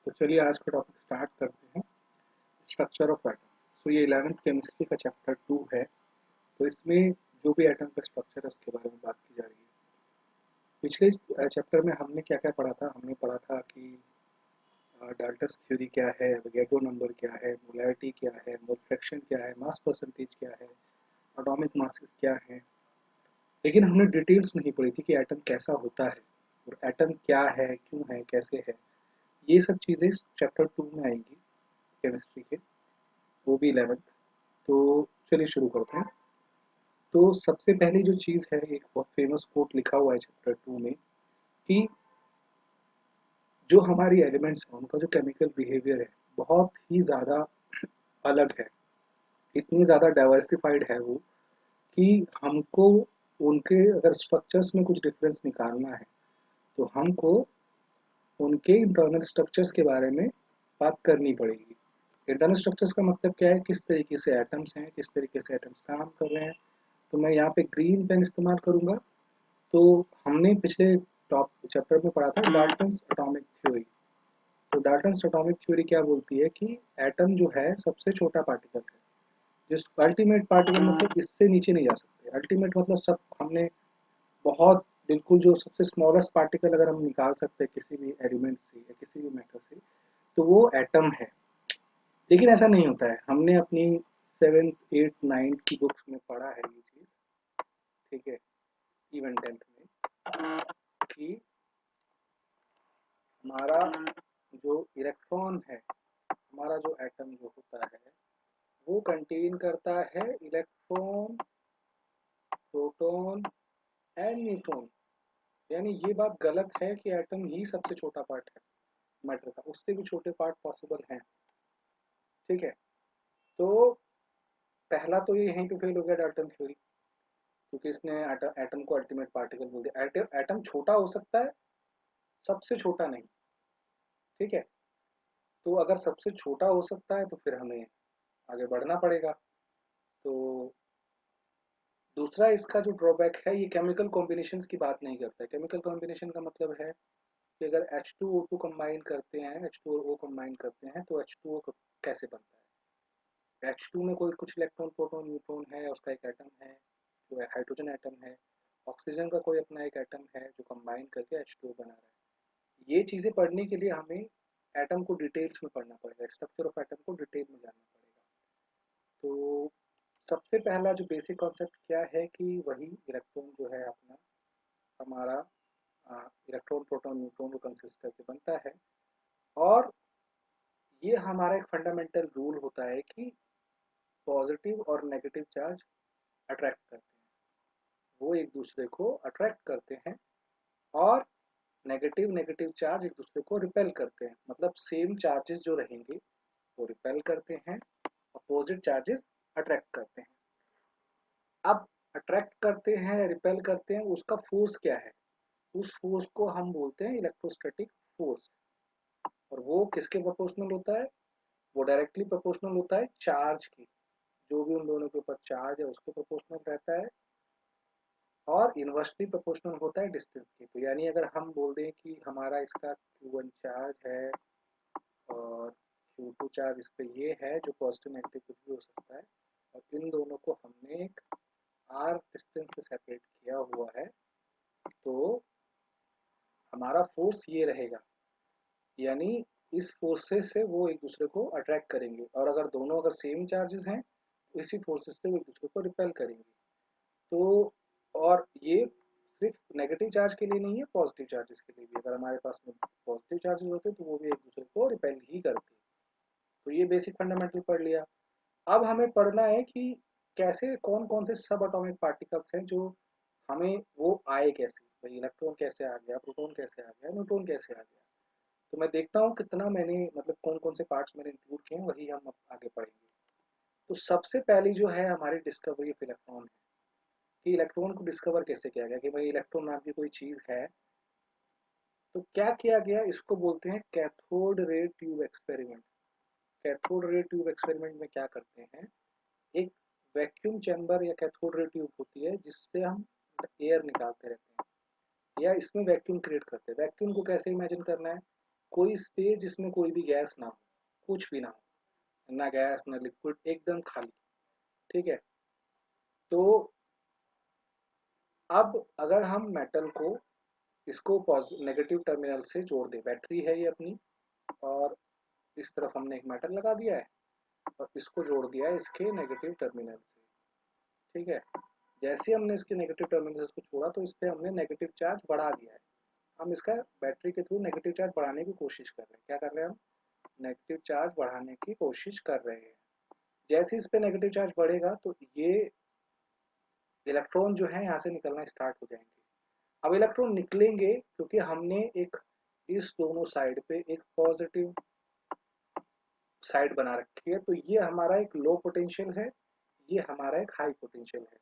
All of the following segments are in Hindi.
तो चलिए आज का टॉपिक स्टार्ट करते हैं। Structure of atom. सो ये 11th केमिस्ट्री का चैप्टर 2 है। तो इसमें जो भी एटम का स्ट्रक्चर है उसके बारे में बात की जा रही है। पिछले चैप्टर में हमने क्या क्या पढ़ा था। हमने पढ़ा था कि डाल्टन्स थ्योरी क्या है, अवोगाड्रो नंबर क्या है, मोलैरिटी क्या है, मोल फ्रैक्शन क्या है, मास परसेंटेज क्या है, एटॉमिक मासेस क्या है। लेकिन हमने डिटेल्स नहीं पढ़ी थी कि एटम कैसा होता है और एटम क्या है, क्यों है, कैसे है। ये सब चीज़ें इस चैप्टर 2 में आएंगी केमिस्ट्री के, वो भी 11th। तो चलिए शुरू करते हैं। तो सबसे पहली जो चीज़ है, एक बहुत फेमस कोट लिखा हुआ है चैप्टर 2 में कि जो हमारी एलिमेंट्स हैं उनका जो केमिकल बिहेवियर है बहुत ही ज़्यादा अलग है। इतनी ज़्यादा डाइवर्सिफाइड है वो कि हमको उनके अगर स्ट्रक्चर्स में कुछ डिफरेंस निकालना है तो हमको उनके इंटरनल स्ट्रक्चर्स के बारे में बात करनी पड़ेगी। इंटरनल स्ट्रक्चर्स का मतलब क्या है, किस तरीके से एटम्स हैं, किस तरीके से एटम्स काम कर रहे हैं। तो मैं यहाँ पे ग्रीन पेन इस्तेमाल करूँगा। तो हमने पिछले टॉप चैप्टर में पढ़ा था डाल्टन्स एटॉमिक थ्योरी। तो डाल्टन्स एटॉमिक थ्योरी क्या बोलती है कि एटम जो है सबसे छोटा पार्टिकल है। जिस अल्टीमेट पार्टिकल मतलब इससे नीचे नहीं जा सकते। अल्टीमेट मतलब सब हमने बहुत बिल्कुल जो सबसे स्मॉलेस्ट पार्टिकल अगर हम निकाल सकते हैं किसी भी एलिमेंट से या किसी भी मैटर से, तो वो एटम है। लेकिन ऐसा नहीं होता है। हमने अपनी 7th 8th 9th की बुक्स में पढ़ा है ये चीज़, ठीक है, इवन 10th में, कि हमारा जो इलेक्ट्रॉन है, हमारा जो एटम जो होता है वो कंटेन करता है इलेक्ट्रॉन, प्रोटॉन एंड न्यूट्रॉन। यानी ये बात गलत है कि एटम ही सबसे छोटा पार्ट है मैटर का, उससे भी छोटे पार्ट पॉसिबल हैं। ठीक है। तो पहला तो ये यहीं पे फेल हो गया डाल्टन थ्योरी, क्योंकि इसने एटम को अल्टीमेट पार्टिकल बोल दिया। एटम छोटा हो सकता है, सबसे छोटा नहीं। ठीक है। तो अगर सबसे छोटा हो सकता है तो फिर हमें आगे बढ़ना पड़ेगा। तो दूसरा इसका जो ड्रॉबैक है, ये केमिकल कॉम्बिनेशंस की बात नहीं करता है। केमिकल कॉम्बिनेशन का मतलब है कि अगर H2O2 कंबाइन करते हैं, H2O कंबाइन करते हैं तो H2O कैसे बनता है। H2 में कोई कुछ इलेक्ट्रॉन, प्रोटॉन, न्यूट्रॉन है, उसका एक एटम है जो हाइड्रोजन एटम है। ऑक्सीजन का कोई अपना एक एटम है जो कंबाइन करके H2O बना रहा है। ये चीज़ें पढ़ने के लिए हमें एटम को डिटेल्स में पढ़ना पड़ेगा, स्ट्रक्चर ऑफ एटम को डिटेल में जानना पड़ेगा। तो सबसे पहला जो बेसिक कॉन्सेप्ट क्या है कि वही इलेक्ट्रॉन जो है अपना हमारा इलेक्ट्रॉन, प्रोटॉन, न्यूट्रॉन को कंसिस्ट करके बनता है। और ये हमारा एक फंडामेंटल रूल होता है कि पॉजिटिव और नेगेटिव चार्ज अट्रैक्ट करते हैं, वो एक दूसरे को अट्रैक्ट करते हैं। और नेगेटिव नेगेटिव चार्ज एक दूसरे को रिपेल करते हैं। मतलब सेम चार्जेस जो रहेंगे वो रिपेल करते हैं, अपोजिट चार्जेस अट्रैक्ट करते हैं। अब अट्रैक्ट करते हैं, रिपेल करते हैं, उसका फोर्स क्या है, उस फोर्स को हम बोलते हैं इलेक्ट्रोस्टैटिक फोर्स। और वो किसके प्रोपोर्शनल होता है, वो डायरेक्टली प्रोपोर्शनल होता है चार्ज की। जो भी उन दोनों के ऊपर चार्ज है उसके प्रोपोर्शनल रहता है। और इन्वर्सली प्रोपोर्शनल होता है डिस्टेंस की। तो यानी अगर हम बोल दें कि हमारा इसका Q1 चार्ज है और Q2 चार्ज इस पे ये है, जो पॉजिटिव नेगेटिव कुछ भी हो सकता है, और इन दोनों को हमने एक r डिस्टेंस से सेपरेट किया हुआ है, तो हमारा फोर्स ये रहेगा। यानी इस फोर्सेस से वो एक दूसरे को अट्रैक्ट करेंगे, और अगर दोनों अगर सेम चार्जेस हैं तो इसी फोर्सेस से वो एक दूसरे को रिपेल करेंगे। तो और ये सिर्फ नेगेटिव चार्ज के लिए नहीं है, पॉजिटिव चार्जेस के लिए भी। अगर हमारे पास में पॉजिटिव चार्जेस होते तो वो भी एक दूसरे को रिपेल ही करते। तो ये बेसिक फंडामेंटल पढ़ लिया। अब हमें पढ़ना है कि कैसे कौन कौन से सब एटॉमिक पार्टिकल्स हैं जो हमें वो आए कैसे। भाई इलेक्ट्रॉन कैसे आ गया, प्रोटॉन कैसे आ गया, न्यूट्रॉन कैसे आ गया। तो मैं देखता हूँ कितना मैंने मतलब कौन कौन से पार्ट्स मैंने इंक्लूड किए हैं, वही हम आगे पढ़ेंगे। तो सबसे पहली जो है हमारी डिस्कवरी ऑफ इलेक्ट्रॉन है, कि इलेक्ट्रॉन को डिस्कवर कैसे किया गया, कि भाई इलेक्ट्रॉन नाम की कोई चीज है। तो क्या किया गया, इसको बोलते हैं cathode ray tube experiment. Cathode ray tube experiment में क्या करते हैं, एक वैक्यूम चैम्बर या कैथोड रे ट्यूब होती है जिससे हम एयर निकालते रहते हैं, या इसमें वैक्यूम क्रिएट करते हैं। वैक्यूम को कैसे इमेजिन करना है, कोई स्पेस जिसमें कोई भी गैस ना हो, कुछ भी ना हो, ना गैस ना लिक्विड, एकदम खाली। ठीक है। तो अब अगर हम मेटल को इसको नेगेटिव टर्मिनल से जोड़ दें, बैटरी है ये अपनी, और इस तरफ हमने एक मेटल लगा दिया है और इसको जोड़ दिया है इसके नेगेटिव टर्मिनल से। ठीक है। जैसे ही हमने इसके नेगेटिव टर्मिनल से इसको छोड़ा तो इस पर हमने नेगेटिव चार्ज बढ़ा दिया है। हम इसका बैटरी के थ्रू नेगेटिव चार्ज बढ़ाने की कोशिश कर रहे हैं। क्या कर रहे हैं हम? नेगेटिव चार्ज बढ़ाने की कोशिश कर रहे हैं। जैसे इस पे नेगेटिव चार्ज बढ़ेगा तो ये इलेक्ट्रॉन जो है यहाँ से निकलना स्टार्ट हो जाएंगे। अब इलेक्ट्रॉन निकलेंगे क्योंकि हमने एक इस दोनों साइड पे एक पॉजिटिव साइड बना रखी है, तो ये हमारा एक लो पोटेंशियल है, ये हमारा एक हाई पोटेंशियल है।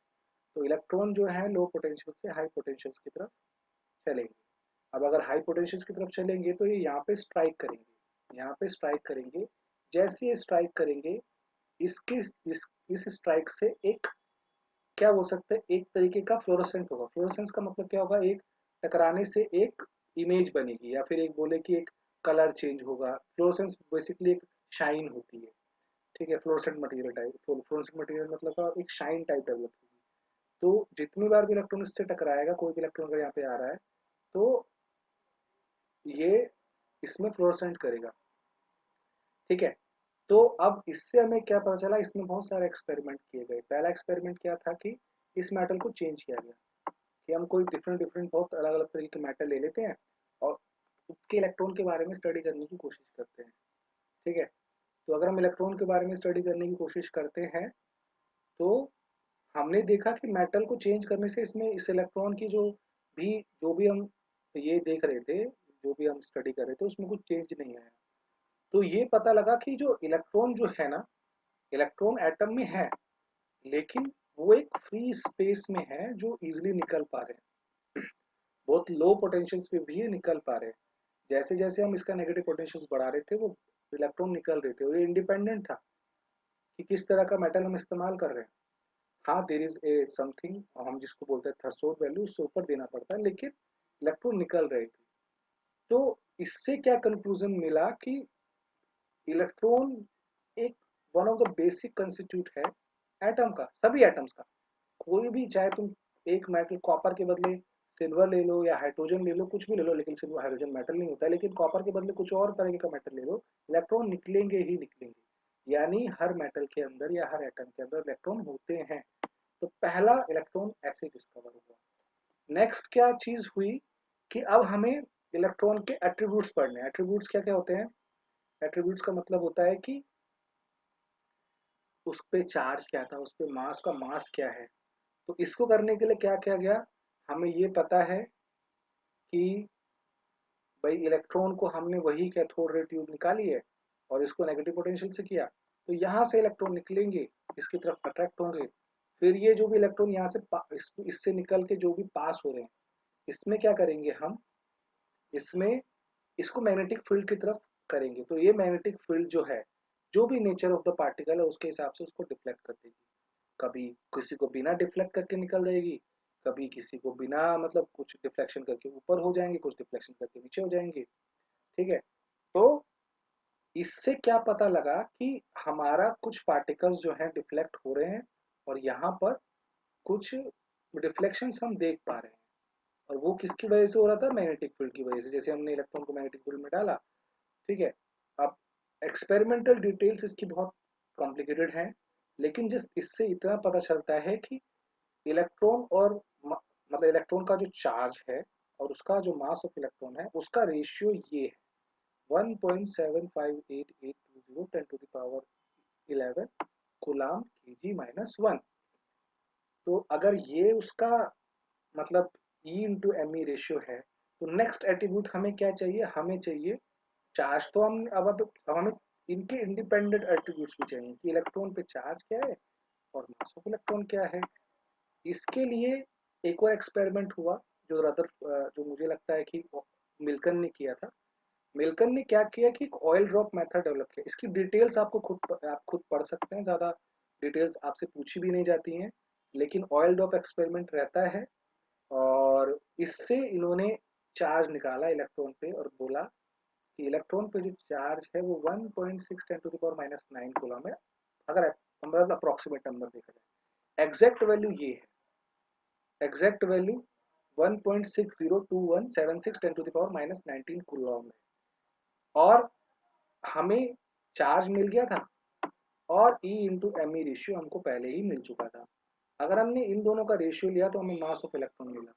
तो इलेक्ट्रॉन जो है लो पोटेंशियल से हाई पोटेंशियल की तरफ चलेंगे। अब अगर हाई पोटेंशियल की तरफ चलेंगे तो ये यहाँ पे स्ट्राइक करेंगे, यहाँ पे स्ट्राइक करेंगे। जैसे ये स्ट्राइक करेंगे, इसकी इस स्ट्राइक से एक, क्या बोल सकते हैं, एक तरीके का फ्लोरोसेंट होगा। फ्लोरोसेंस का मतलब क्या होगा? एक टकराने से एक इमेज बनेगी, या फिर एक बोले कि एक कलर चेंज होगा। फ्लोरोसेंस बेसिकली एक शाइन होती है। ठीक है। Fluorescent material type, fluorescent material मतलब एक शाइन टाइप डेवलप होगी। तो जितनी बार भी इलेक्ट्रॉन इससे टकराएगा, कोई भी इलेक्ट्रॉन अगर यहाँ पे आ रहा है तो ये इसमें फ्लोरोसेंट करेगा। ठीक है। तो अब इससे हमें क्या पता चला? इसमें बहुत सारे एक्सपेरिमेंट किए गए। पहला एक्सपेरिमेंट क्या था कि इस मेटल को चेंज किया गया, कि हम कोई डिफरेंट डिफरेंट बहुत अलग अलग तरीके के मेटल ले लेते हैं और उसके इलेक्ट्रॉन के बारे में स्टडी करने की कोशिश करते हैं। ठीक है। तो अगर हम इलेक्ट्रॉन के बारे में स्टडी करने की कोशिश करते हैं तो हमने देखा कि मेटल को चेंज करने से इसमें इस इलेक्ट्रॉन की जो भी हम ये देख रहे थे, जो भी हम स्टडी कर रहे थे, उसमें कुछ चेंज नहीं आया। तो ये पता लगा कि जो इलेक्ट्रॉन जो है ना, इलेक्ट्रॉन एटम में है, लेकिन वो एक फ्री स्पेस में है जो इजिली निकल पा रहे हैं। बहुत लो पोटेंशियल्स पे भी ये निकल पा रहे हैं। जैसे जैसे हम इसका नेगेटिव पोटेंशियल्स बढ़ा रहे थे, वो इलेक्ट्रॉन निकल रहे थे, और ये इंडिपेंडेंट था कि किस तरह का मेटल हम इस्तेमाल कर रहे हैं। हाँ, देर इज ए समथिंग, हम जिसको बोलते हैं थ्रेशोल्ड वैल्यू, उससे ऊपर देना पड़ता है, लेकिन इलेक्ट्रॉन निकल रहे थे। तो इससे क्या कंक्लूजन मिला कि इलेक्ट्रॉन एक one of the basic constitute है एटम का, सभी एटम्स का। कोई भी, चाहे तुम एक मेटल कॉपर के बदले सिल्वर ले लो या हाइड्रोजन ले लो, कुछ भी ले लो, लेकिन सिल्वर हाइड्रोजन मेटल नहीं होता है, लेकिन कॉपर के बदले कुछ और तरह का मेटल ले लो, इलेक्ट्रॉन निकलेंगे ही निकलेंगे। यानी हर मेटल के अंदर या हर एटम के अंदर इलेक्ट्रॉन होते हैं। तो पहला इलेक्ट्रॉन ऐसे डिस्कवर हुआ। नेक्स्ट क्या चीज हुई कि अब हमें इलेक्ट्रॉन के एट्रीब्यूट्स पढ़ने हैं। एट्रीब्यूट्स क्या क्या होते हैं? एट्रीब्यूट्स का मतलब होता है कि उस पे चार्ज क्या था, उस पे मास का मास क्या है। तो इसको करने के लिए क्या किया गया? हमें ये पता है कि भाई इलेक्ट्रॉन को हमने वही कैथोड रे ट्यूब निकाली है और इसको नेगेटिव पोटेंशियल से किया, तो यहाँ से इलेक्ट्रॉन निकलेंगे, इसकी तरफ अट्रैक्ट होंगे। फिर ये जो भी इलेक्ट्रॉन यहाँ से इससे निकल के जो भी पास हो रहे हैं, इसमें क्या करेंगे हम? इसमें इसको मैग्नेटिक फील्ड की तरफ करेंगे। तो ये मैग्नेटिक फील्ड जो है, जो भी नेचर ऑफ द पार्टिकल है उसके हिसाब से उसको डिफ्लेक्ट कर देगी। कभी किसी को बिना डिफ्लेक्ट करके निकल जाएगी, कभी किसी को बिना मतलब कुछ डिफ्लेक्शन करके ऊपर हो जाएंगे, कुछ डिफ्लेक्शन करके नीचे हो जाएंगे। ठीक है। तो इससे क्या पता लगा कि हमारा कुछ पार्टिकल्स जो हैं डिफ्लेक्ट हो रहे हैं, और यहाँ पर कुछ डिफ्लेक्शंस हम देख पा रहे हैं। और वो किसकी वजह से हो रहा था? मैग्नेटिक फील्ड की वजह से। जैसे हमने इलेक्ट्रॉन को मैग्नेटिक फील्ड में डाला। ठीक है। अब एक्सपेरिमेंटल डिटेल्स इसकी बहुत कॉम्प्लिकेटेड हैं, लेकिन जिस इससे इतना पता चलता है कि इलेक्ट्रॉन और मतलब इलेक्ट्रॉन का जो चार्ज है और उसका जो मास ऑफ इलेक्ट्रॉन है, उसका रेशियो ये है 1.758820 10 to the power 11 coulomb kg-1। तो अगर ये उसका मतलब E into M E ratio है, तो नेक्स्ट एट्रीब्यूट हमें क्या चाहिए? हमें चाहिए चार्ज। तो हम अब हमें इनके इंडिपेंडेंट एट्रीब्यूट्स भी चाहिए कि इलेक्ट्रॉन पे चार्ज क्या है और मास ऑफ इलेक्ट्रॉन क्या है। इसके लिए एक और एक्सपेरिमेंट हुआ जो रदर जो मुझे लगता है कि मिल्कन ने किया था। मिल्कन ने क्या किया कि एक ऑयल ड्रॉप मेथड डेवलप किया। इसकी डिटेल्स आप खुद पढ़ सकते हैं, ज़्यादा डिटेल्स आपसे पूछी भी नहीं जाती हैं, लेकिन ऑयल ड्रॉप एक्सपेरिमेंट रहता है। और इससे इन्होंने चार्ज निकाला इलेक्ट्रॉन पे और बोला कि इलेक्ट्रॉन पे जो चार्ज है वो 1.6 10⁻⁹ कूलम है, अगर मतलब अप्रोक्सीमेट नंबर देखा जाए। एग्जैक्ट वैल्यू ये है, एग्जैक्ट वैल्यू 1.602176 10⁻⁹ कूलम है। और हमें चार्ज मिल गया था और E into M E ratio हमको पहले ही मिल चुका था। अगर हमने इन दोनों का रेशियो लिया तो हमें मास ऑफ इलेक्ट्रॉन मिला।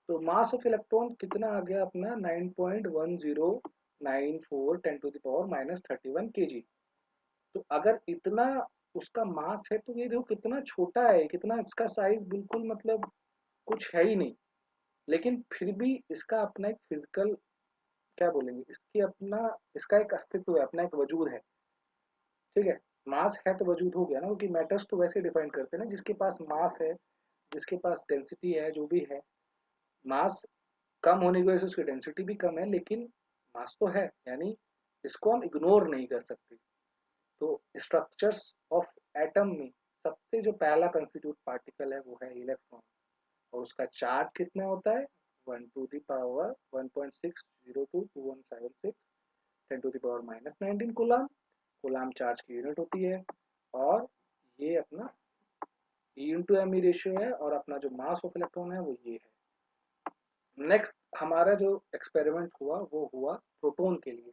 तो मास ऑफ इलेक्ट्रॉन कितना आ गया अपना 9.1094 10⁻⁻31 kg। तो अगर इतना उसका मास है तो ये देखो कितना छोटा है, कितना इसका साइज बिल्कुल मतलब कुछ है ही नहीं। लेकिन फिर भी इसका अपना एक फिजिकल, क्या बोलेंगे, इसकी अपना, इसका एक अस्तित्व है, अपना एक वजूद है। ठीक है, मास है तो वजूद हो गया ना, क्योंकि मैटर्स तो वैसे डिफाइन करते हैं ना, जिसके पास मास है, जिसके पास डेंसिटी है, जो भी है, मास कम होने की वजह से उसकी डेंसिटी भी कम है, लेकिन मास तो है, यानी इसको हम इग्नोर नहीं कर सकते। तो स्ट्रक्चर्स ऑफ एटम में सबसे जो पहला कंस्टिट्यूट पार्टिकल है वो है इलेक्ट्रॉन, और उसका चार्ज कितना होता है 1 to the power 1.6022176 10⁻⁻19 coulomb. Coulomb charge की यूनिट होती है। और ये अपना E into M E ratio है, और अपना जो मास ऑफ इलेक्ट्रॉन है वो ये है। नेक्स्ट हमारा जो एक्सपेरिमेंट हुआ वो हुआ प्रोटॉन के लिए।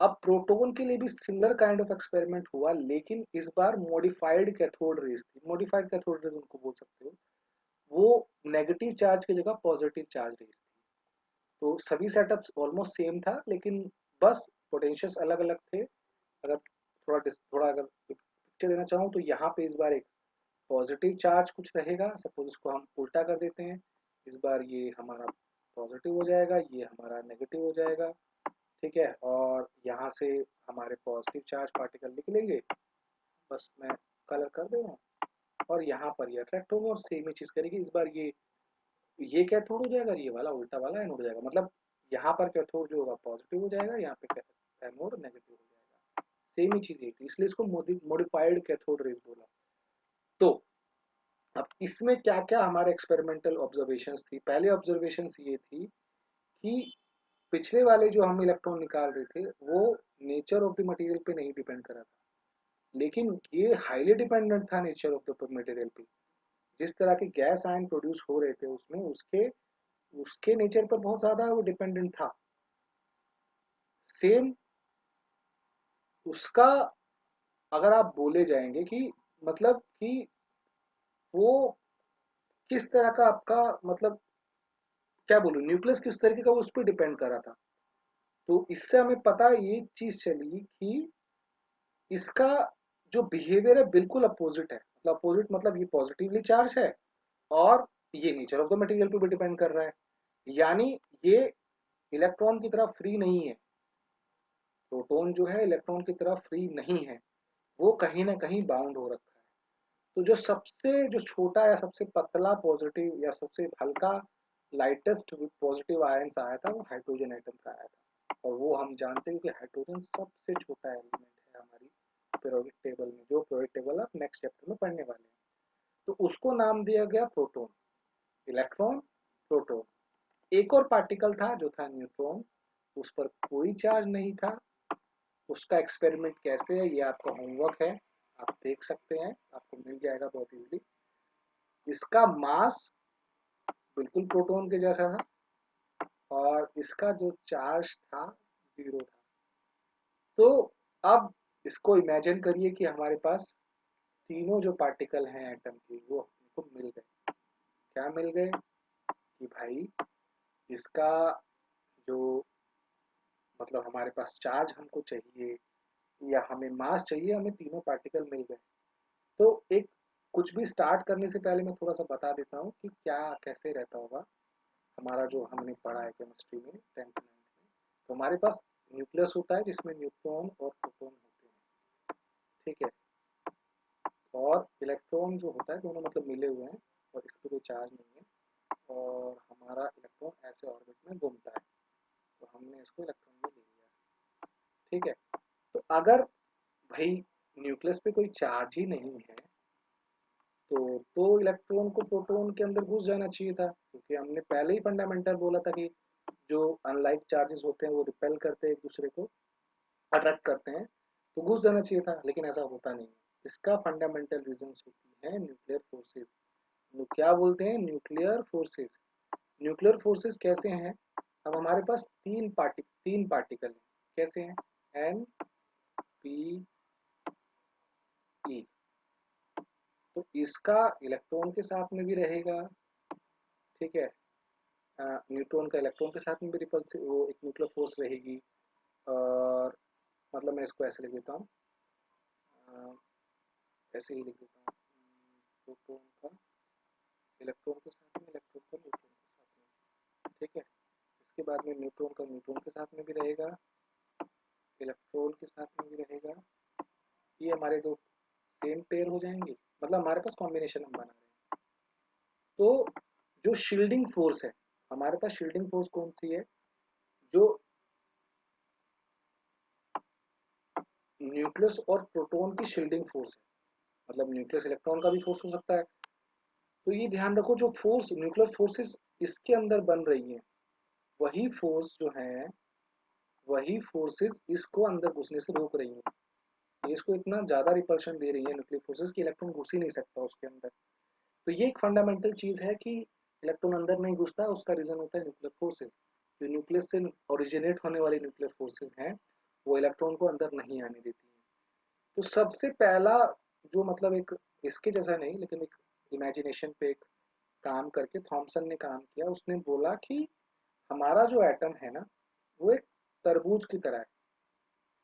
अब प्रोटॉन के लिए भी सिमिलर काइंड ऑफ एक्सपेरिमेंट हुआ, लेकिन इस बार मॉडिफाइड कैथोड रेज थी। मॉडिफाइड कैथोड रेज उनको बोल सकते हो। वो नेगेटिव चार्ज की जगह पॉजिटिव चार्ज रेज थी। तो सभी सेटअप्स ऑलमोस्ट सेम था, लेकिन बस पोटेंशियल्स अलग अलग थे। अगर थोड़ा अगर पिक्चर देना चाहूँ तो यहाँ पे इस बार एक पॉजिटिव चार्ज कुछ रहेगा, सपोज इसको हम उल्टा कर देते हैं। इस बार ये हमारा पॉजिटिव हो जाएगा, ये हमारा नेगेटिव हो जाएगा। ठीक है, और यहाँ से हमारे पॉजिटिव चार्ज पार्टिकल निकलेंगे, बस मैं कलर कर दे रहा हूँ, और यहाँ पर ये अट्रैक्ट होगा और सेम ही चीज करेगी। इस बार ये कैथोड हो जाएगा, ये वाला उल्टा वाला एनोड हो जाएगा। मतलब यहाँ पर कैथोड जो होगा पॉजिटिव हो जाएगा, यहाँ पे एनोड नेगेटिव हो जाएगा। सेम ही चीज है, इसलिए इसको मॉडिफाइड कैथोड रेज बोला। तो अब इसमें क्या क्या हमारे एक्सपेरिमेंटल ऑब्जर्वेशंस थी। पहले ऑब्जर्वेशंस ये थी कि पिछले वाले जो हम इलेक्ट्रॉन निकाल रहे थे वो नेचर ऑफ द मटेरियल पे नहीं डिपेंड कर रहा था, लेकिन ये हाईली डिपेंडेंट था नेचर ऑफ द मटेरियल पे। जिस तरह के गैस आयन प्रोड्यूस हो रहे थे उसमें, उसके उसके नेचर पर बहुत ज्यादा वो डिपेंडेंट था। सेम उसका अगर आप बोले जाएंगे कि मतलब कि वो किस तरह का आपका मतलब, क्या बोलूं, न्यूक्लियस किस तरीके का उस पर डिपेंड कर रहा था। तो इससे हमें पता ये चीज चली कि इसका जो बिहेवियर है बिल्कुल अपोजिट है। मतलब अपोजिट मतलब ये पॉजिटिवली चार्ज है, और ये नेचर ऑफ द मटेरियल पे भी डिपेंड कर रहा है। यानी ये इलेक्ट्रॉन की तरह फ्री नहीं है। प्रोटॉन जो है इलेक्ट्रॉन की तरह फ्री नहीं है, वो कहीं ना कहीं बाउंड हो रखा है। तो जो सबसे जो छोटा या सबसे पतला पॉजिटिव या सबसे हल्का लाइटेस्ट पॉजिटिव आयंस आया था वो हाइड्रोजन एटम का आया था। और वो हम जानते हैं कि हाइड्रोजन सबसे छोटा एलिमेंट है हमारी पीरियोडिक टेबल में, जो पीरियोडिक टेबल आप नेक्स्ट चैप्टर में पढ़ने वाले हैं। तो उसको नाम दिया गया प्रोटॉन। Electron, proton. एक और पार्टिकल था जो था न्यूट्रॉन, उस पर कोई चार्ज नहीं था। उसका एक्सपेरिमेंट कैसे है ये आपका होमवर्क है, आप देख सकते हैं, आपको मिल जाएगा बहुत इजीली। इसका मास बिल्कुल प्रोटॉन के जैसा था, और इसका जो चार्ज था जीरो था। तो अब इसको इमेजिन करिए कि हमारे पास तीनों जो पार्टिकल हैं एटम के वो हमको मिल गए। क्या मिल गए कि भाई इसका जो मतलब हमारे पास चार्ज हमको चाहिए या हमें मास चाहिए, हमें तीनों पार्टिकल मिल गए। तो एक कुछ भी स्टार्ट करने से पहले मैं थोड़ा सा बता देता हूँ कि क्या कैसे रहता होगा हमारा जो हमने पढ़ा है केमिस्ट्री में 10th 9th में। तो हमारे पास न्यूक्लियस होता है जिसमें न्यूट्रॉन और प्रोटॉन होते हैं। ठीक है, और इलेक्ट्रॉन जो होता है दोनों मतलब मिले हुए हैं, और इस पर कोई चार्ज नहीं है, और हमारा इलेक्ट्रॉन ऐसे ऑर्बिट में घूमता है। तो हमने इसको इलेक्ट्रॉन में ले लिया। ठीक है, तो अगर भाई न्यूक्लियस पे कोई चार्ज ही नहीं है तो इलेक्ट्रॉन को प्रोटॉन के अंदर घुस जाना चाहिए था, क्योंकि हमने पहले ही फंडामेंटल बोला था कि जो अनलाइक चार्जेस होते हैं वो रिपेल करते हैं एक दूसरे को, अट्रैक्ट करते हैं, तो घुस जाना चाहिए था, लेकिन ऐसा होता नहीं है। इसका फंडामेंटल रीजंस होती है न्यूक्लियर फोर्सेस। क्या बोलते हैं? Nuclear forces. न्यूक्लियर फोर्सेस कैसे हैं? अब हमारे पास तीन पार्टिकल हैं। कैसे हैं? एन, पी, ई। तो इसका इलेक्ट्रॉन के साथ में भी रहेगा, ठीक है। न्यूट्रॉन का इलेक्ट्रॉन के साथ में भी रिपल्सिव, वो एक न्यूक्लियर फोर्स रहेगी। और मतलब मैं इसको ऐसे लिख देता हूँ, ऐसे ही लिख देता हूँ, प्रोटॉन का इलेक्ट्रॉन के साथ में, इलेक्ट्रॉन का न्यूट्रॉन के साथ में, ठीक है। इसके बाद में न्यूट्रॉन का न्यूट्रॉन के साथ में भी रहेगा, इलेक्ट्रॉन के साथ में भी रहेगा। ये हमारे दो सेम पेयर हो जाएंगे, मतलब हमारे पास कॉम्बिनेशन हम बना रहे हैं। तो जो शील्डिंग फोर्स है, हमारे पास शील्डिंग फोर्स कौन सी है? जो न्यूक्लियस और प्रोटॉन की शील्डिंग फोर्स है, मतलब न्यूक्लियस इलेक्ट्रॉन का भी फोर्स हो सकता है। तो ये ध्यान रखो, जो फोर्स न्यूक्लियर फोर्सेस इसके अंदर बन रही है, वही फोर्स जो है, वही फोर्सेस इसको अंदर घुसने से रोक रही है। ये इसको इतना ज्यादा रिपल्शन दे रही है न्यूक्लियर फोर्सेस कि इलेक्ट्रॉन घुस ही नहीं सकता उसके अंदर। तो ये एक फंडामेंटल चीज है कि इलेक्ट्रॉन अंदर नहीं घुसता, उसका रीजन होता है न्यूक्लियर फोर्सेस। जो न्यूक्लियस से ओरिजिनेट होने वाली न्यूक्लियर फोर्सेस हैं, वो इलेक्ट्रॉन को अंदर नहीं आने देती है। तो सबसे पहला जो मतलब एक इसके जैसा नहीं, लेकिन एक इमेजिनेशन पे एक काम करके थॉमसन ने काम किया। उसने बोला कि हमारा जो एटम है ना, वो एक तरबूज की तरह है,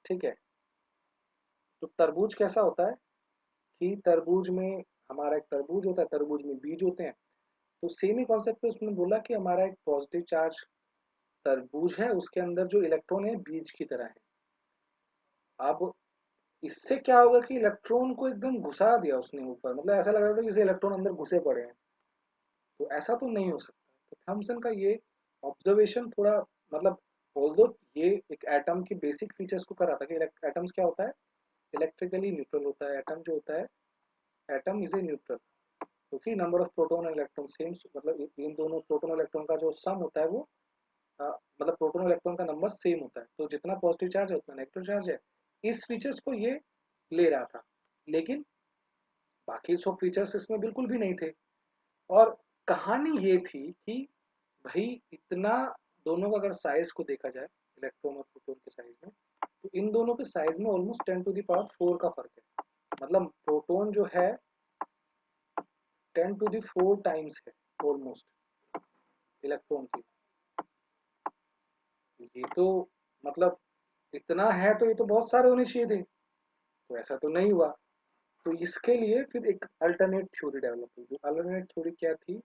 ठीक है। तो तरबूज कैसा होता है कि तरबूज में, हमारा एक तरबूज होता है, तरबूज में बीज होते हैं। तो सेम ही कॉन्सेप्ट पे उसने बोला कि हमारा एक पॉजिटिव चार्ज तरबूज है, उसके अंदर जो इलेक्ट्रॉन है बीज की तरह है। अब इससे क्या होगा कि इलेक्ट्रॉन को एकदम घुसा दिया उसने ऊपर, मतलब ऐसा लग रहा था जैसे इलेक्ट्रॉन अंदर घुसे पड़े हैं। तो ऐसा तो नहीं हो सकता। तो थॉमसन का ये ऑब्जर्वेशन थोड़ा, मतलब ऑल्दो ये एक एटम की बेसिक फीचर्स को कर रहा था कि एटम्स क्या होता है, इलेक्ट्रिकली न्यूट्रल होता है। एटम जो होता है, एटम इज ए न्यूट्रल, क्योंकि नंबर ऑफ प्रोटॉन और इलेक्ट्रॉन सेम, मतलब इन दोनों प्रोटॉन और इलेक्ट्रॉन का जो सम होता है वो मतलब प्रोटॉन और इलेक्ट्रॉन का नंबर सेम होता है। तो जितना पॉजिटिव चार्ज है उतना नेगेटिव चार्ज है। इस फीचर्स को ये ले रहा था, लेकिन बाकी सब फीचर्स इसमें बिल्कुल भी नहीं थे। और कहानी ये थी कि भाई इतना, दोनों का अगर साइज को देखा जाए, इलेक्ट्रॉन और प्रोटॉन के साइज में, तो इन दोनों के साइज में ऑलमोस्ट 10⁴ का फर्क है। मतलब प्रोटॉन जो है 10⁴ टाइम्स है ऑलमोस्ट इलेक्ट्रॉन की। ये तो मतलब इतना है, तो ये तो बहुत सारे होने चाहिए थे। तो ऐसा तो नहीं हुआ। तो इसके लिए फिर एक अल्टरनेट थ्योरी डेवलप हुई। जो अल्टरनेट थ्योरी क्या थी,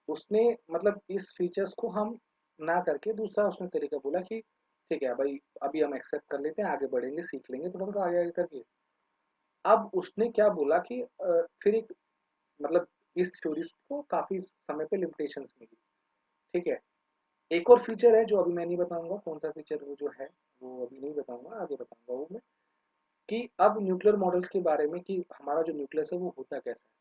उसने मतलब इस फीचर्स को हम ना करके दूसरा उसने तरीका बोला कि ठीक है भाई, अभी हम एक्सेप्ट कर लेते हैं, आगे बढ़ेंगे, सीख लेंगे थोड़ा थोड़ा आगे आगे करके। अब उसने क्या बोला कि फिर एक मतलब इस थ्योरी को काफी समय पे लिमिटेशंस मिली, ठीक है। एक और फीचर है जो अभी मैं नहीं बताऊंगा कौन सा फीचर वो जो है, वो अभी नहीं बताऊंगा, आगे बताऊंगा वो मैं। कि अब न्यूक्लियर मॉडल्स के बारे में कि हमारा जो न्यूक्लियस है वो होता कैसा है।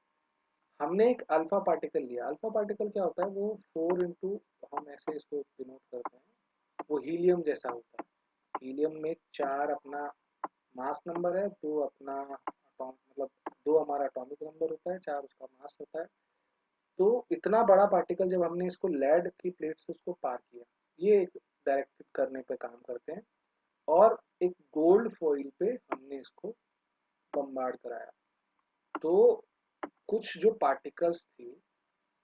हमने एक अल्फा पार्टिकल लिया। अल्फा पार्टिकल क्या होता है, वो 4 इंटू, हम ऐसे इसको डिनोट करते हैं, वो हीलियम जैसा होता है। हीलियम में 4 अपना मास नंबर है, 2 अपना मतलब 2 हमारा एटॉमिक नंबर होता है, 4 उसका मास होता है। तो इतना बड़ा पार्टिकल जब हमने इसको लेड की प्लेट से उसको पार किया, ये एक डायरेक्ट करने पे काम करते हैं। और एक गोल्ड फॉइल पे हमने इसको बम्बार्ड कराया। तो कुछ जो पार्टिकल्स थे,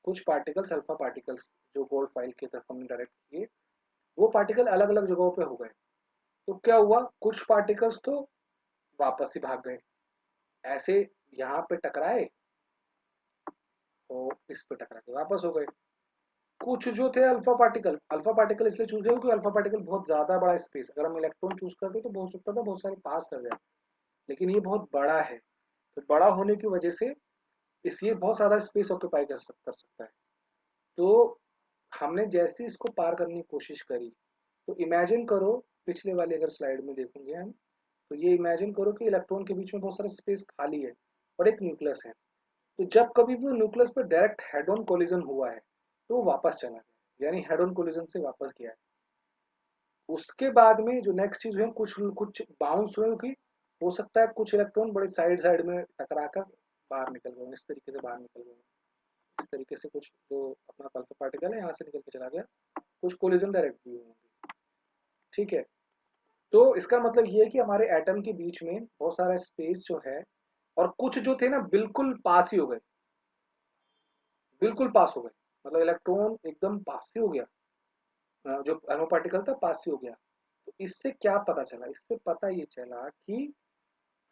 कुछ पार्टिकल्स अल्फा पार्टिकल्स जो गोल्ड फाइल की तरफ हमने डायरेक्ट किए, वो पार्टिकल अलग अलग जगहों पे हो गए। तो क्या हुआ, कुछ पार्टिकल्स तो वापस ही भाग गए, ऐसे यहाँ पे टकराए और इस पे टकरा के वापस हो गए। कुछ जो थे अल्फा पार्टिकल इसलिए चूज किया क्योंकि अल्फा पार्टिकल बहुत ज्यादा बड़ा स्पेस, अगर हम इलेक्ट्रॉन चूज करते तो बहुत सकता था बहुत सारे पास कर जाए, लेकिन ये बहुत बड़ा है। तो बड़ा होने की वजह से इसलिए बहुत ज्यादा स्पेस ऑक्यूपाई कर सकता है। तो हमने जैसे इसको पार करने की कोशिश करी, तो इमेजिन करो, पिछले वाली अगर स्लाइड में देखेंगे हम, तो ये इमेजिन करो कि इलेक्ट्रॉन के बीच में बहुत सारा स्पेस खाली है और एक न्यूक्लियस है। तो जब कभी भी न्यूक्लियस पर डायरेक्ट हेड ऑन कोलिजन हुआ है, तो वो वापस चला गया, यानी हेड ऑन कोलिजन से वापस गया है। उसके बाद में जो नेक्स्ट चीज हुई, कुछ कुछ बाउंस हुए कि हो सकता है कुछ इलेक्ट्रॉन बड़े साइड साइड में टकरा कर बाहर निकल गए, इस तरीके से बाहर निकल गए, इस तरीके से कुछ जो अपना पल्प पार्टिकल है यहाँ से निकल के चला गया, कुछ कोलिजन डायरेक्ट भी हुए होंगे। ठीक है, तो इसका मतलब ये है कि हमारे एटम के बीच में बहुत सारा स्पेस जो है, और कुछ जो थे ना बिल्कुल पास ही हो गए, बिल्कुल पास हो गए, मतलब इलेक्ट्रॉन एकदम पास ही हो गया, जो एटम पार्टिकल था पास ही हो गया। तो इससे क्या पता चला, इससे पता ये चला कि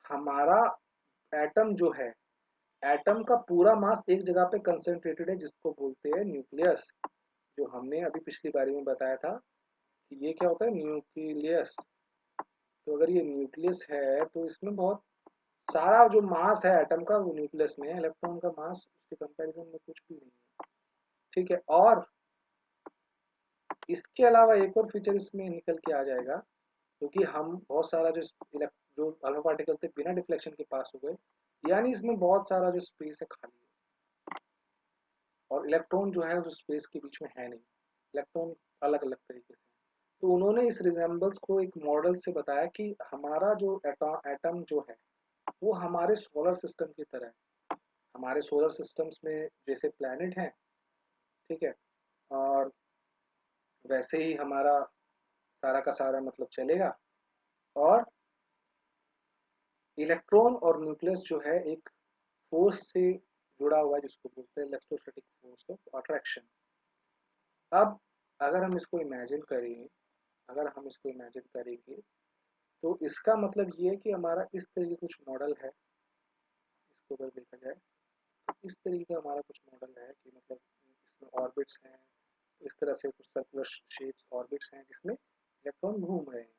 हमारा एटम जो है, एटम का पूरा मास एक जगह पे कंसेंट्रेटेड है, जिसको बोलते हैं न्यूक्लियस, जो हमने अभी पिछली बारी में बताया था कि ये क्या होता है, न्यूक्लियस। तो अगर ये न्यूक्लियस है तो इसमें बहुत सारा जो मास है एटम का वो न्यूक्लियस में है, इलेक्ट्रॉन का मास उसके कंपैरिजन में कुछ भी नहीं है। ठीक है, और इसके अलावा एक और फीचर इसमें निकल के आ जाएगा, क्योंकि हम बहुत सारा जो अल्फा पार्टिकल थे बिना डिफ्लेक्शन के पास हो गए, यानी इसमें बहुत सारा जो स्पेस है खाली है, और इलेक्ट्रॉन जो है उस स्पेस के बीच में है नहीं, इलेक्ट्रॉन अलग अलग तरीके से। तो उन्होंने इस रिजेंबल्स को एक मॉडल से बताया कि हमारा जो एटम जो है वो हमारे सोलर सिस्टम की तरह है, हमारे सोलर सिस्टम्स में जैसे प्लैनेट हैं, ठीक है, और वैसे ही हमारा सारा का सारा मतलब चलेगा। और इलेक्ट्रॉन और न्यूक्लियस जो है एक फोर्स से जुड़ा हुआ है, जिसको बोलते हैं इलेक्ट्रोस्टैटिक फोर्स ऑफ अट्रैक्शन। अब अगर हम इसको इमेजिन करें, अगर हम इसको इमेजिन करेंगे तो इसका मतलब ये है कि हमारा इस तरह की कुछ मॉडल है, इसको अगर देखा जाए तो इस तरीके का हमारा कुछ मॉडल है कि मतलब इसमें ऑर्बिट्स हैं, इस तरह से कुछ सर्कुलर शेप्स ऑर्बिट्स हैं जिसमें इलेक्ट्रॉन घूम रहे हैं।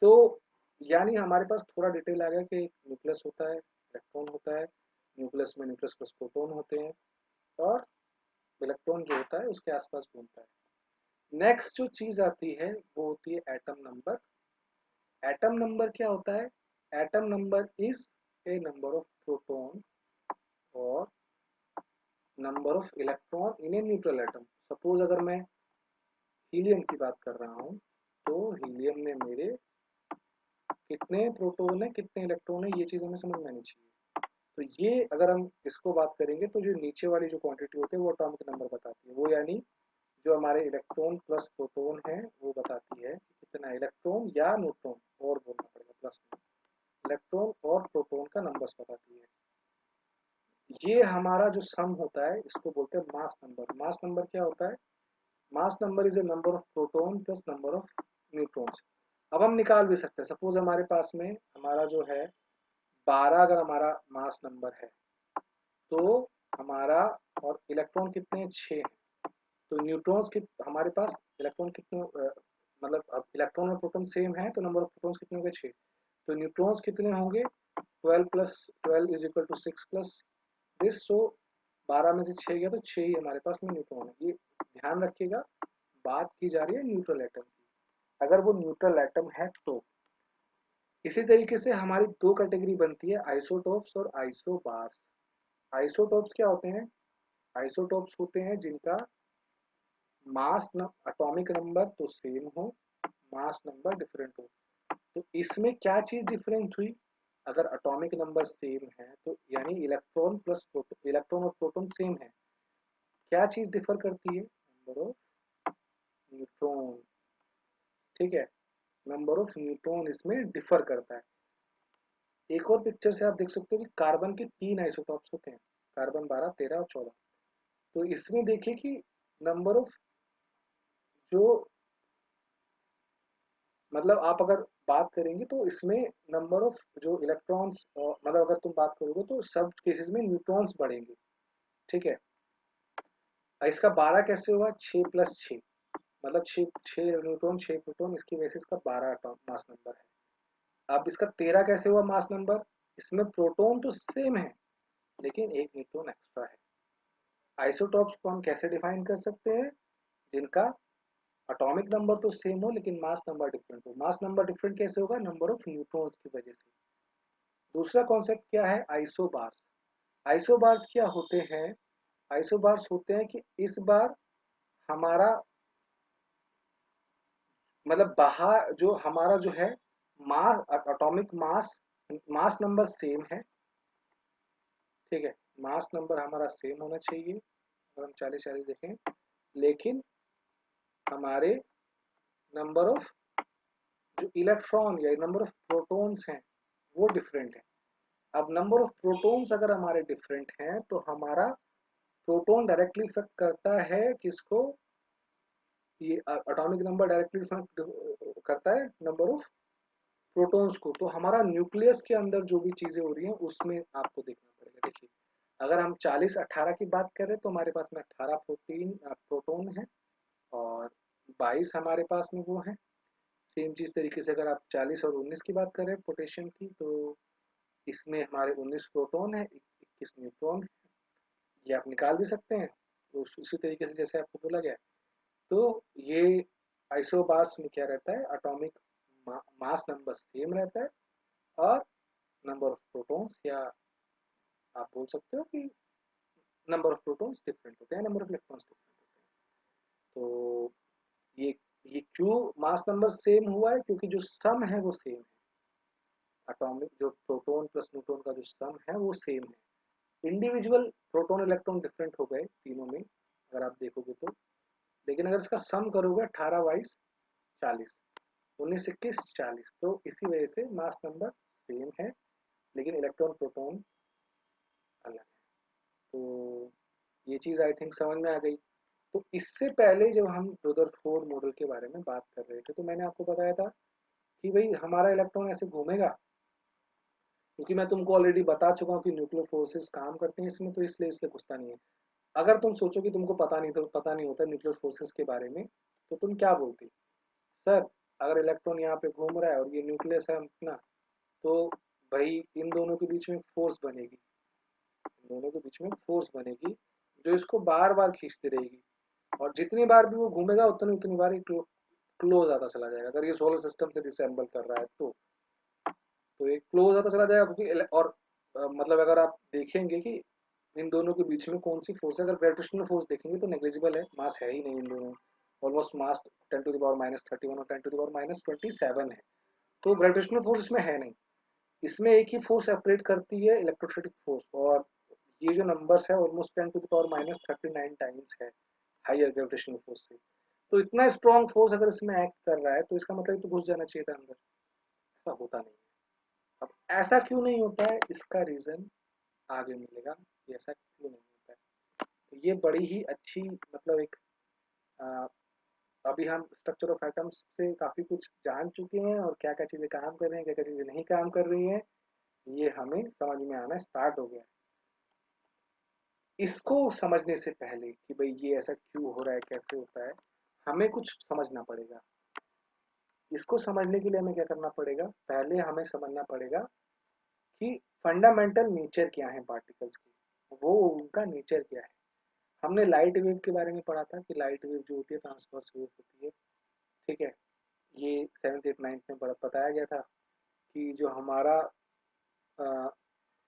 तो यानी हमारे पास थोड़ा डिटेल आ गया कि एक न्यूक्लियस होता है, इलेक्ट्रॉन होता है, न्यूक्लियस में न्यूक्लियस प्लस प्रोटॉन होते हैं, और इलेक्ट्रॉन जो होता है उसके आसपास घूमता है। नेक्स्ट जो चीज आती है वो होती है एटम नंबर। एटम नंबर क्या होता है, atom number is a number of proton और number of electron in a neutral atom. Suppose अगर मैं हीलियम की बात कर रहा हूँ, तो हीलियम में मेरे कितने प्रोटॉन है कितने इलेक्ट्रॉन है, ये चीज हमें समझ में आनी चाहिए। तो ये अगर हम इसको बात करेंगे तो जो नीचे वाली जो क्वांटिटी होती है वो एटॉमिक नंबर बताती है, वो यानी जो हमारे इलेक्ट्रॉन प्लस प्रोटॉन है वो बताती है कि कितना इलेक्ट्रॉन या न्यूट्रॉन, और बोलना पड़ेगा प्लस में, इलेक्ट्रॉन और प्रोटॉन का नंबर्स बताती है। ये हमारा जो सम होता है इसको बोलते हैं मास नंबर। मास नंबर क्या होता है, mass number is a number of proton plus number of neutrons. अब हम निकाल भी सकते हैं, सपोज हमारे पास में हमारा जो है 12 अगर हमारा मास नंबर है, तो हमारा और इलेक्ट्रॉन कितने 6 हैं, तो न्यूट्रॉन्स की हमारे पास इलेक्ट्रॉन कितने मतलब अब इलेक्ट्रॉन और प्रोटॉन सेम है तो नंबर ऑफ प्रोटॉन्स कितने होंगे 6, तो न्यूट्रॉन्स कितने होंगे 12 plus 12 is equal to 6 plus this, so 12 में से 6 गया तो 6 ही हमारे पास में न्यूट्रॉन है। ये ध्यान रखिएगा, बात की जा रही है न्यूट्रल एटम की, अगर वो न्यूट्रल एटम है तो। इसी तरीके से हमारी दो कैटेगरी बनती है, आइसोटोप्स और आइसोबार्स। आइसोटोप्स क्या होते हैं, आइसोटोप्स होते हैं जिनका मास न एटॉमिक नंबर तो सेम हो, मास नंबर डिफरेंट हो। तो इसमें क्या चीज डिफरेंट हुई, अगर एटॉमिक नंबर सेम है तो यानी इलेक्ट्रॉन प्लस प्रोटॉन, इलेक्ट्रॉन और प्रोटॉन सेम है, क्या चीज डिफर करती है, नंबर ऑफ न्यूट्रॉन। ठीक है, नंबर ऑफ न्यूट्रॉन इसमें डिफर करता है। एक और पिक्चर से आप देख सकते हो कि कार्बन के 3 आइसोटॉप्स होते हैं, कार्बन 12 13 और 14। तो इसमें देखिए कि नंबर ऑफ जो मतलब आप अगर बात करेंगे तो इसमें नंबर ऑफ जो इलेक्ट्रॉन्स, मतलब अगर तुम बात करोगे तो सब केसेस में न्यूट्रॉन्स बढ़ेंगे। ठीक है, इसका 12 कैसे हुआ, 6 प्लस 6, मतलब 6 न्यूट्रॉन 6 प्रोटॉन, इसकी वजह से इसका 12 मास नंबर है। अब इसका 13 कैसे हुआ मास नंबर, इसमें प्रोटॉन तो सेम है लेकिन एक न्यूट्रॉन एक्स्ट्रा है। आइसोटॉप्स को हम कैसे डिफाइन कर सकते हैं, जिनका एटॉमिक नंबर तो सेम हो लेकिन मास नंबर डिफरेंट हो। मास नंबर डिफरेंट कैसे होगा, नंबर ऑफ न्यूट्रॉन्स की वजह से। दूसरा कॉन्सेप्ट क्या है, आइसोबार्स। आइसोबार्स क्या होते हैं, आइसोबार्स होते हैं कि इस बार हमारा मतलब बाहर जो हमारा जो है mass, atomic mass, mass number same है, ठीक है, मास नंबर हमारा सेम होना चाहिए अगर हम 40-40 देखें, लेकिन हमारे नंबर ऑफ जो इलेक्ट्रॉन या नंबर ऑफ प्रोटॉन्स हैं वो डिफरेंट है। अब नंबर ऑफ प्रोटॉन्स अगर हमारे डिफरेंट हैं तो हमारा प्रोटॉन डायरेक्टली इफेक्ट करता है किसको, ये एटॉमिक नंबर डायरेक्टली इफेक्ट करता है नंबर ऑफ प्रोटॉन्स को। तो हमारा न्यूक्लियस के अंदर जो भी चीजें हो रही हैं उसमें आपको देखना पड़ेगा। देखिए अगर हम 40-18 की बात करें तो हमारे पास में 18 प्रोटीन प्रोटोन है और 22 हमारे पास में वो है। सेम चीज तरीके से अगर आप 40 और 19 की बात करें पोटेशियम की, तो इसमें हमारे 19 प्रोटॉन है, 21 न्यूट्रॉन है। ये आप निकाल भी सकते हैं, तो उसी तरीके से जैसे आपको बोला गया है। तो ये आइसोबार्स में क्या रहता है, एटॉमिक मास नंबर सेम रहता है और नंबर ऑफ प्रोटॉन्स, या आप बोल सकते हो कि नंबर ऑफ प्रोटॉन्स डिफरेंट होते हैं, नंबर ऑफ इलेक्ट्रॉन्स डिफरेंट होते हैं। तो ये ये क्यों मास नंबर सेम हुआ है, क्योंकि जो सम है वो सेम है, एटॉमिक जो प्रोटॉन प्लस न्यूट्रॉन का जो सम है वो सेम है। इंडिविजुअल प्रोटॉन इलेक्ट्रॉन डिफरेंट हो गए तीनों में अगर आप देखोगे तो, लेकिन अगर इसका सम करोगे 18-22-40, 19-21-40, तो इसी वजह से मास नंबर सेम है लेकिन इलेक्ट्रॉन प्रोटॉन अलग है। तो ये चीज आई थिंक समझ में आ गई। तो इससे पहले जब हम रदरफोर्ड मॉडल के बारे में बात कर रहे थे तो मैंने आपको बताया था कि भाई हमारा इलेक्ट्रॉन ऐसे घूमेगा, क्योंकि मैं तुमको ऑलरेडी बता चुका हूँ कि न्यूक्लियर फोर्सेस काम करते हैं इसमें, तो इसलिए घुसता नहीं है। अगर तुम सोचो कि तुमको पता नहीं, तो पता नहीं होता न्यूक्लियर फोर्सेस के बारे में, तो तुम क्या बोलती, सर अगर इलेक्ट्रॉन यहाँ पे घूम रहा है और ये न्यूक्लियस है अपना, तो भाई इन दोनों के बीच में फोर्स बनेगी, इन दोनों के बीच में फोर्स बनेगी जो इसको बार बार खींचती रहेगी, और जितनी बार भी वो घूमेगा उतनी उतनी बार ये क्लोज आता चला जाएगा। अगर ये सोलर सिस्टम से डिसेंबल कर रहा है तो ये क्लोज आता चला जाएगा, क्योंकि और मतलब अगर आप देखेंगे कि इन दोनों के बीच में कौन सी फोर्स है, अगर ग्रेविटेशनल फोर्स देखेंगे तो नेग्लिजिबल है, मास है ही नहीं इन दोनों, ऑलमोस्ट मास 10⁻³ और 10⁻27 है। तो ग्रेविटेशनल फोर्स इसमें है नहीं, इसमें एक ही फोर्स ऑपरेट करती है, इलेक्ट्रोस्टैटिक फोर्स, और ये जो नंबर्स है ऑलमोस्ट 10⁻39 टाइम्स है हायर ग्रेविटेशनल फोर्स से। तो इतना स्ट्रॉन्ग फोर्स अगर इसमें एक्ट कर रहा है तो इसका मतलब तो घुस जाना चाहिए था अंदर, ऐसा होता नहीं है। अब ऐसा क्यों नहीं होता है, इसका रीजन आगे मिलेगा कि ऐसा क्यों नहीं होता है। तो ये बड़ी ही अच्छी मतलब एक आ, अभी हम स्ट्रक्चर ऑफ एटम्स से काफी कुछ जान चुके हैं और क्या क्या चीजें काम कर रही हैं, क्या क्या चीजें नहीं काम कर रही हैं, ये हमें समझ में आना स्टार्ट हो गया है। इसको समझने से पहले कि भाई ये ऐसा क्यों हो रहा है, कैसे होता है, हमें कुछ समझना पड़ेगा। इसको समझने के लिए हमें क्या करना पड़ेगा, पहले हमें समझना पड़ेगा कि फंडामेंटल नेचर क्या है पार्टिकल्स की, वो उनका नेचर क्या है। हमने लाइट वेव के बारे में पढ़ा था कि लाइट वेव जो होती है ट्रांसवर्स वेव होती है, ठीक है। ये 7th 8th 9th में बताया गया था कि जो हमारा अ,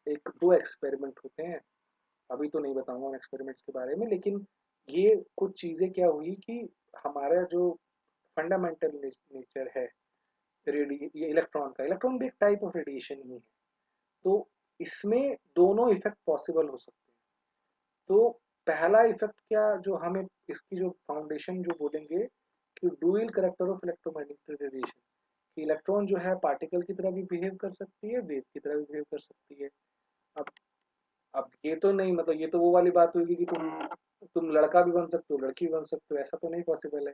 एक दो एक्सपेरिमेंट होते हैं, अभी तो नहीं बताऊंगा उन एक्सपेरिमेंट्स के बारे में, लेकिन ये कुछ चीजें क्या हुई कि हमारा जो फंडामेंटल नेचर है ये इलेक्ट्रॉन भी एक टाइप ऑफ रेडिएशन ही है। तो इसमें दोनों इफेक्ट पॉसिबल हो सकते हैं। तो पहला इफेक्ट क्या जो हमें इसकी जो फाउंडेशन जो बोलेंगे कि dual character of electromagnetic radiation, कि इलेक्ट्रॉन जो है पार्टिकल की तरह भी बिहेव कर सकती है, वेव की तरह भी बिहेव कर सकती है। अब अब ये तो नहीं, मतलब ये तो वो वाली बात होगी कि तुम लड़का भी बन सकते हो, लड़की भी बन सकते हो, ऐसा तो नहीं पॉसिबल है।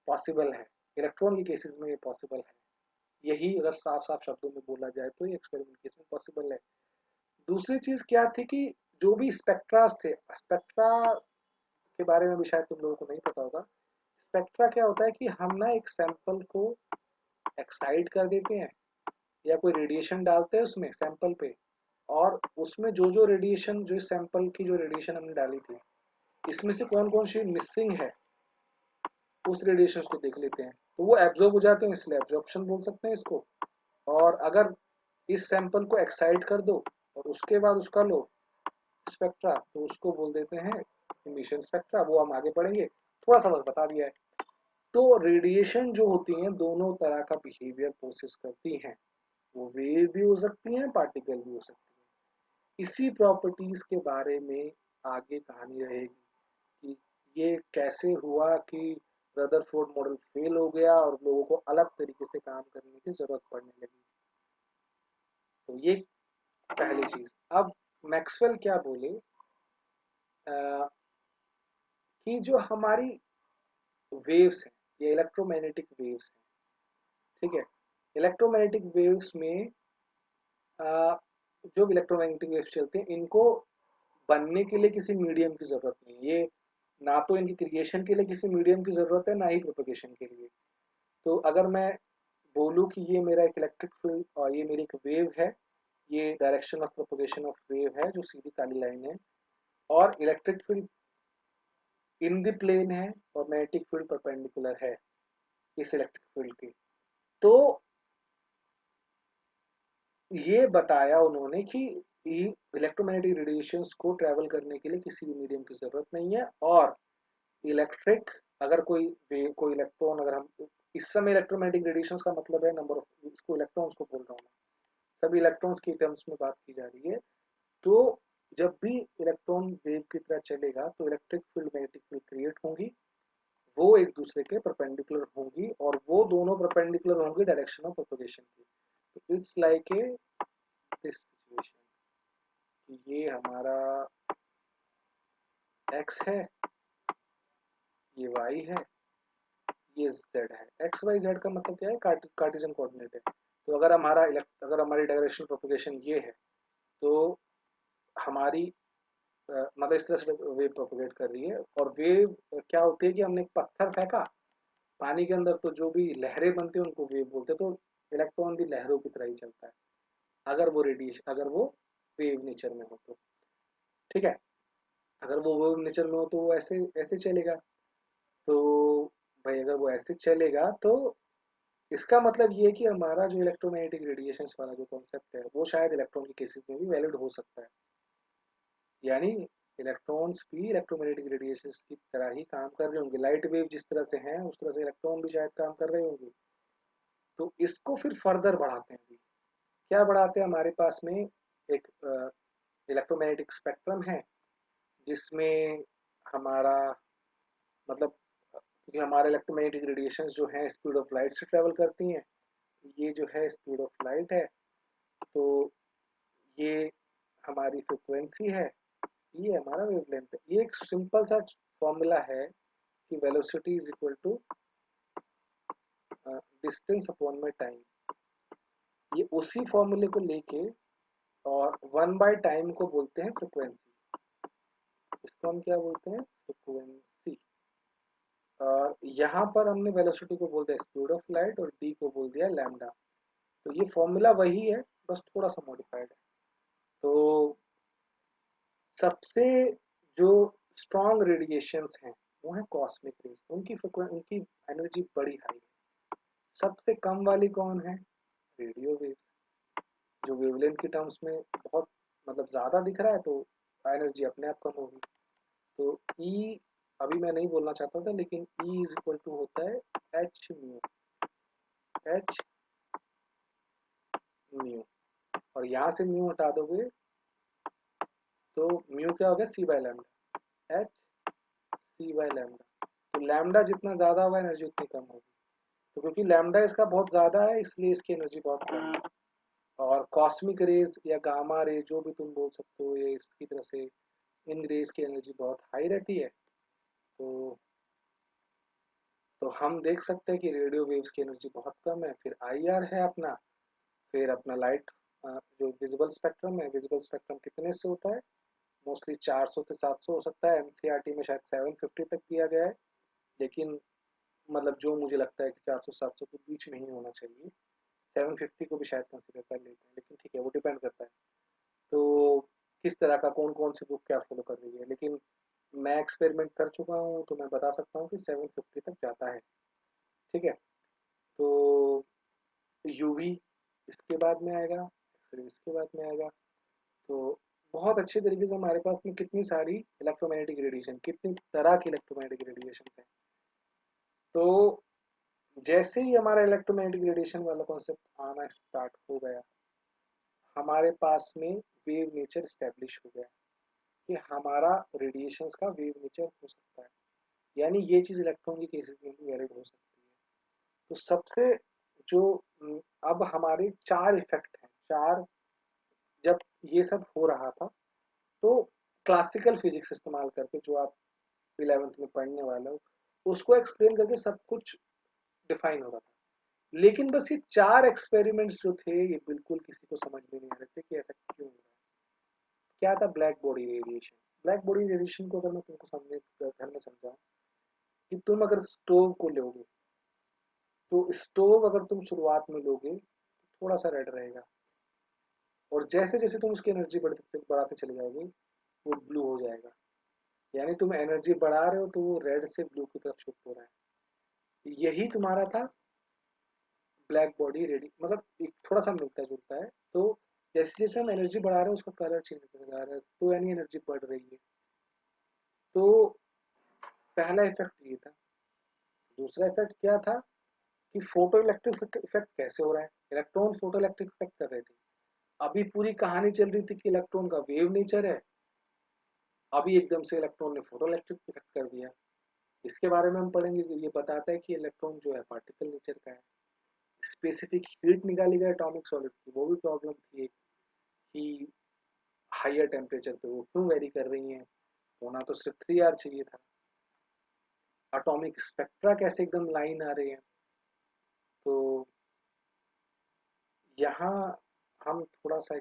पॉसिबल है, इलेक्ट्रॉन के केसेस में ये पॉसिबल है। यही अगर साफ साफ शब्दों में बोला जाए तो ये एक्सपेरिमेंट केस में पॉसिबल है। दूसरी चीज क्या थी कि जो भी स्पेक्ट्रास थे, स्पेक्ट्रा के बारे में भी शायद तुम लोगों को नहीं पता होगा। स्पेक्ट्रा क्या होता है कि हम ना एक सैंपल को एक्साइट कर देते हैं या कोई रेडिएशन डालते हैं उसमें सैंपल पे, और उसमें जो जो रेडिएशन, जो इस सैंपल की जो रेडिएशन हमने डाली थी, इसमें से कौन कौन सी मिसिंग है उस रेडिएशन को देख लेते हैं, तो वो एब्जॉर्ब हो जाते हैं, इसलिए एब्जॉर्प्शन बोल सकते हैं इसको। और अगर इस सैंपल को एक्साइट कर दो और उसके बाद उसका लो स्पेक्ट्रा, तो उसको बोल देते हैं इमिशन स्पेक्ट्रा। वो हम आगे पढ़ेंगे, थोड़ा सा बस बता दिया है। तो रेडिएशन जो होती हैं दोनों तरह का बिहेवियर प्रोसेस करती हैं। वो वेव भी हो सकती हैं, पार्टिकल भी हो सकती हैं। इसी प्रॉपर्टीज के बारे में आगे कहानी रहेगी कि ये कैसे हुआ कि रदरफोर्ड मॉडल फेल हो गया और लोगों को अलग तरीके से काम करने की जरूरत पड़ने लगी। तो ये पहली चीज। अब मैक्सवेल क्या बोले कि जो हमारी वेव्स हैं, ये इलेक्ट्रोमैग्नेटिक वेव्स हैं, ठीक है। इलेक्ट्रोमैग्नेटिक वेव्स में जो इलेक्ट्रोमैग्नेटिक वेव्स चलते हैं इनको बनने के लिए किसी मीडियम की जरूरत नहीं है। ये ना तो इनकी क्रिएशन के लिए किसी मीडियम की जरूरत है, ना ही प्रोपगेशन के लिए। तो अगर मैं बोलूँ कि ये मेरा एक इलेक्ट्रिक फील्ड और ये मेरी एक वेव है, ये direction of propagation of wave है जो सीधी काली लाइन है, और electric field in the plane है और मैग्नेटिक फील्ड परपेंडिकुलर है इस इलेक्ट्रिक फील्ड के। तो ये बताया उन्होंने कि इलेक्ट्रोमैग्नेटिक रेडिएशंस को ट्रेवल करने के लिए किसी भी मीडियम की जरूरत नहीं है। और इलेक्ट्रिक अगर कोई इलेक्ट्रॉन, अगर हम इस समय इलेक्ट्रोमैग्नेटिक रेडिएशंस का मतलब है नंबर ऑफ, इसको इलेक्ट्रॉन्स को बोल रहा हूँ मैं, सभी इलेक्ट्रॉन्स की टर्म्स में बात की जा रही है। तो जब भी इलेक्ट्रॉन वेव की तरह चलेगा तो electric field magnetic field create होंगी, वो एक दूसरे के परपेंडिकुलर होंगी और वो दोनों परपेंडिकुलर होंगे डायरेक्शन ऑफ प्रोपगेशन की। तो it's like a this situation कि ये हमारा x है, ये y है, ये z है। एक्स वाई जेड का मतलब क्या है, कार्टेशियन कोऑर्डिनेट है। तो अगर हमारी डायरेक्शन प्रोपगेशन ये है, तो हमारी मतलब इस तरह से वेव प्रोपगेट कर रही है। और वेव क्या होती है कि हमने एक पत्थर फेंका पानी के अंदर, तो जो भी लहरें बनती हैं उनको वेव बोलते हैं। तो इलेक्ट्रॉन भी लहरों की तरह ही चलता है अगर वो वेव नेचर में हो तो, ठीक है। अगर वो वेव नेचर में हो तो वो ऐसे ऐसे चलेगा। तो भाई अगर वो ऐसे चलेगा तो इसका मतलब ये है कि हमारा जो इलेक्ट्रोमैग्नेटिक रेडिएशंस वाला जो कॉन्सेप्ट है वो शायद इलेक्ट्रॉन के केसेस में भी वैलिड हो सकता है। यानी इलेक्ट्रॉन्स भी इलेक्ट्रोमैग्नेटिक रेडिएशंस की तरह ही काम कर रहे होंगे। लाइट वेव जिस तरह से हैं उस तरह से इलेक्ट्रॉन भी शायद काम कर रहे होंगे। तो इसको फिर फर्दर बढ़ाते हैं भी। क्या बढ़ाते हैं, हमारे पास में एक इलेक्ट्रोमैग्नेटिक स्पेक्ट्रम है जिसमें हमारा मतलब, क्योंकि हमारे इलेक्ट्रोमैग्नेटिक रेडिएशंस जो हैं स्पीड ऑफ लाइट से ट्रेवल करती हैं, ये जो है स्पीड ऑफ लाइट है। तो ये हमारी फ्रिक्वेंसी है, ये हमारा वेवलेंथ है। ये एक सिंपल सा फॉर्मूला है कि velocity is equal to distance upon में टाइम। ये उसी फॉर्मूले को लेके और 1/टाइम को बोलते हैं फ्रिक्वेंसी। इसको हम क्या बोलते हैं, फ्रिक्वेंसी। और यहाँ पर हमने वेलोसिटी को बोल दिया स्पीड ऑफ लाइट और डी को बोल दिया लैम्डा। तो ये फॉर्मूला वही है, बस थोड़ा सा मॉडिफाइड है। तो सबसे जो स्ट्रॉन्ग रेडिएशंस हैं वो है कॉस्मिक रेज। उनकी एनर्जी बड़ी हाई है। सबसे कम वाली कौन है, रेडियो वेव्स, जो वेवलेंथ की टर्म्स में बहुत मतलब ज्यादा दिख रहा है, तो एनर्जी अपने आप कम होगी। तो ई अभी मैं नहीं बोलना चाहता था, लेकिन ई इज इक्वल टू होता है एच म्यू, एच म्यू। और यहाँ से म्यू हटा दोगे तो म्यू क्या हो गया, c by lambda, h c by lambda. तो लैम्डा जितना ज्यादा होगा एनर्जी उतनी कम होगी। तो क्योंकि लैम्डा इसका बहुत ज्यादा है इसलिए इसकी एनर्जी बहुत कम है। और कॉस्मिक रेज या गामा रे जो भी तुम बोल सकते हो, ये इसकी तरह से इन रेज की एनर्जी बहुत हाई रहती है। तो हम देख सकते हैं कि रेडियो वेव्स की एनर्जी बहुत कम है। फिर आई आर है अपना, फिर अपना लाइट जो विजिबल स्पेक्ट्रम है, विजिबल स्पेक्ट्रम कितने से होता है, मोस्टली 400 से 700 हो सकता है। एनसीईआरटी में शायद 750 तक दिया गया है, लेकिन मतलब जो मुझे लगता है कि 400-700 के बीच में ही होना चाहिए। 750 को भी शायद कंसिडर कर लेते हैं, लेकिन ठीक है वो डिपेंड करता है। तो किस तरह का कौन कौन सी बुक क्या फॉलो कर रही है, लेकिन मैं एक्सपेरिमेंट कर चुका हूँ तो मैं बता सकता हूँ कि 750 तक जाता है, ठीक है। तो यूवी इसके बाद में आएगा, एक्सरे इसके बाद में आएगा। तो बहुत अच्छे तरीके से हमारे पास में कितनी सारी इलेक्ट्रोमैग्नेटिक रेडिएशन, कितनी तरह की इलेक्ट्रोमैग्नेटिक रेडिएशन है। तो जैसे ही हमारा इलेक्ट्रोमैग्नेटिक रेडिएशन वाला कॉन्सेप्ट आना स्टार्ट हो गया, हमारे पास में वेव नेचर स्टैब्लिश हो गया कि हमारा रेडिएशंस का वेव नेचर हो सकता है, यानी ये चीज इलेक्ट्रॉन के केसेस में भी वैलिड हो सकती है। तो सबसे जो अब हमारे चार इफेक्ट हैं, चार, जब ये सब हो रहा था तो क्लासिकल फिजिक्स इस्तेमाल करके, जो आप 11th में पढ़ने वाले हो, उसको एक्सप्लेन करके सब कुछ डिफाइन हो रहा था। लेकिन बस ये चार एक्सपेरिमेंट्स जो थे, ये बिल्कुल किसी को समझ में नहीं आ रहे थे कि ऐसा क्यों हो रहा है। क्या था black body radiation? Black body radiation को अगर मैं तुमको समझने ध्यान में समझाऊं, कि तुम अगर स्टोव को लोगे, तो स्टोव अगर तुम शुरुआत में लोगे तो थोड़ा सा रेड रहेगा, और जैसे जैसे तुम उसकी एनर्जी बढ़ाते चले जाओगे, वो ब्लू हो जाएगा। यानी तुम एनर्जी बढ़ा रहे हो तो वो रेड से ब्लू की तरफ शिफ्ट हो रहा है। यही तुम्हारा था ब्लैक बॉडी रेडी, मतलब एक थोड़ा सा मिलता जुलता है। तो जैसे जैसे हम एनर्जी बढ़ा रहे हैं उसका कलर चेंज होता जा रहा है, तो यानी एनर्जी बढ़ रही है। तो पहला इफेक्ट ये था। दूसरा इफेक्ट क्या था कि फोटो इलेक्ट्रिक इफेक्ट कैसे हो रहा है, इलेक्ट्रॉन फोटो इलेक्ट्रिक इफेक्ट कर रहे थे। अभी पूरी कहानी चल रही थी कि इलेक्ट्रॉन का वेव नेचर है, अभी एकदम से इलेक्ट्रॉन ने फोटो इलेक्ट्रिक इफेक्ट कर दिया। इसके बारे में हम पढ़ेंगे कि ये बताता है कि इलेक्ट्रॉन जो है पार्टिकल नेचर का है। स्पेसिफिक हीट निकाली गई एटॉमिक सॉलिड की, वो भी प्रॉब्लम थी एक, कि हायर टेम्परेचर पे वो क्यों वेरी कर रही हैं, होना तो सिर्फ 3R चाहिए था। एटॉमिक स्पेक्ट्रा कैसे एकदम लाइन आ रहे हैं। तो यहाँ हम थोड़ा सा